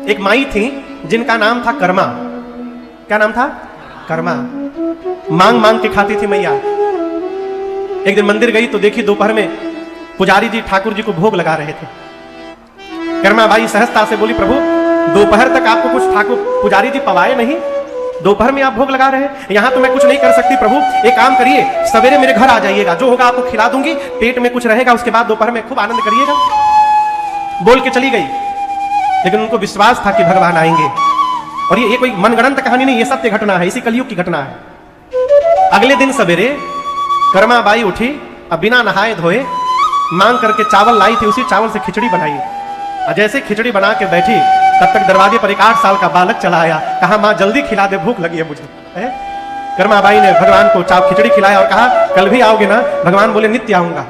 एक माई थी जिनका नाम था कर्मा। क्या नाम था? कर्मा। मांग मांग के खाती थी मैया। एक दिन मंदिर गई तो देखी दोपहर में पुजारी जी ठाकुर जी को भोग लगा रहे थे। कर्मा बाई सहजता से बोली, प्रभु दोपहर तक आपको कुछ ठाकुर पुजारी जी पवाए नहीं, दोपहर में आप भोग लगा रहे हैं, यहां तो मैं कुछ नहीं कर सकती प्रभु, एक काम करिए सवेरे मेरे घर आ जाइएगा, जो होगा आपको खिला दूंगी, पेट में कुछ रहेगा, उसके बाद दोपहर में खूब आनंद करिएगा। बोल के चली गई, लेकिन उनको विश्वास था कि भगवान आएंगे। और ये कोई मनगढ़ंत कहानी नहीं, ये सत्य घटना है, इसी कलयुग की घटना है। अगले दिन सवेरे कर्मा बाई उठी, अब बिना नहाए धोए मांग करके चावल लाई थी, उसी चावल से खिचड़ी बनाई। और जैसे खिचड़ी बना के बैठी तब तक दरवाजे पर एक 8 साल का बालक चला आया, कहा मां जल्दी खिला दे, भूख लगी है मुझे। कर्मा बाई ने भगवान को खिचड़ी खिलाया और कहा कल भी आओगे ना? भगवान बोले नित्य आऊंगा।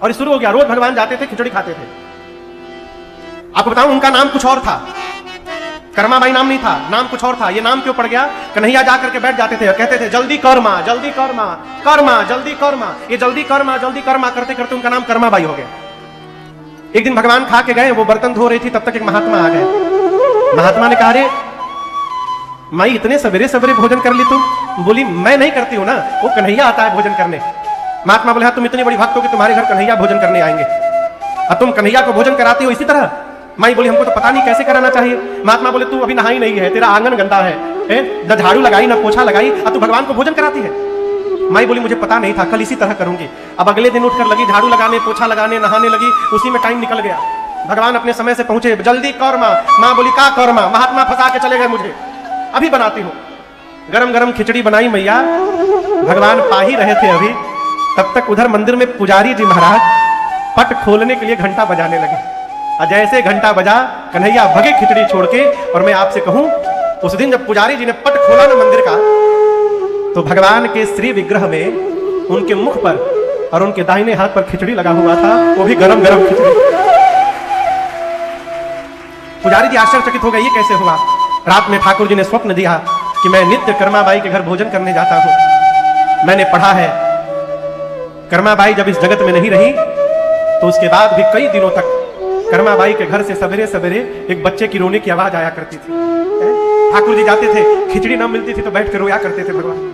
और शुरू हो गया, रोज भगवान जाते थे, खिचड़ी खाते थे। आपको बताऊं उनका नाम कुछ और था, कर्मा बाई नाम नहीं था, नाम कुछ और था। ये नाम क्यों पड़ गया? कन्हैया जाकर के बैठ जाते थे और कहते थे जल्दी कर्मा, जल्दी कर्मा, कर्मा जल्दी कर्मा। ये जल्दी कर्मा करते करते उनका नाम कर्मा बाई हो गया। एक दिन भगवान खा के गए, वो बर्तन धो रही थी, तब तक एक महात्मा आ गए। महात्मा ने कहा अरे माई इतने सवेरे सवेरे भोजन कर ली तुम? बोली मैं नहीं करती हूं ना, वो कन्हैया आता है भोजन करने। महात्मा बोले हाँ तुम इतनी बड़ी भक्त हो कि तुम्हारे घर कन्हैया भोजन करने आएंगे, और तुम कन्हैया को भोजन कराती हो इसी तरह? माई बोली हमको तो पता नहीं कैसे कराना चाहिए। महात्मा बोले तू अभी नहाई नहीं है, तेरा आंगन गंदा है, न झाड़ू लगाई न पोछा लगाई, और तू भगवान को भोजन कराती है। माई बोली मुझे पता नहीं था, कल इसी तरह करूंगी। अब अगले दिन उठकर लगी झाड़ू लगाने, पोछा लगाने, नहाने लगी, उसी में टाइम निकल गया। भगवान अपने समय से पहुंचे, जल्दी कर्मा। मां बोली का कर्मा? महात्मा फंसा के चले गए मुझे, अभी बनाती हूं। गरम गरम खिचड़ी बनाई मैया, भगवान पा ही रहे थे अभी, तब तक उधर मंदिर में पुजारी जी महाराज पट खोलने के लिए घंटा बजाने लगे। और जैसे घंटा बजा कन्हैया भगे खिचड़ी छोड़ के। और मैं आपसे कहूं उस दिन जब पुजारी जी ने पट खोला ना मंदिर का, तो भगवान के श्री विग्रह में उनके मुख पर और उनके दाहिने हाथ पर खिचड़ी लगा हुआ था, वो भी गरम गरम खिचड़ी। पुजारी जी आश्चर्यचकित हो गए, ये कैसे हुआ? रात में ठाकुर जी ने स्वप्न दिया कि मैं नित्य कर्मा बाई के घर भोजन करने जाता हूं। मैंने पढ़ा है कर्मा बाई जब इस जगत में नहीं रही तो उसके बाद भी कई दिनों तक कर्मा बाई के घर से सवेरे सवेरे एक बच्चे की रोने की आवाज आया करती थी। ठाकुर जी जाते थे, खिचड़ी न मिलती थी तो बैठ कर रोया करते थे भगवान।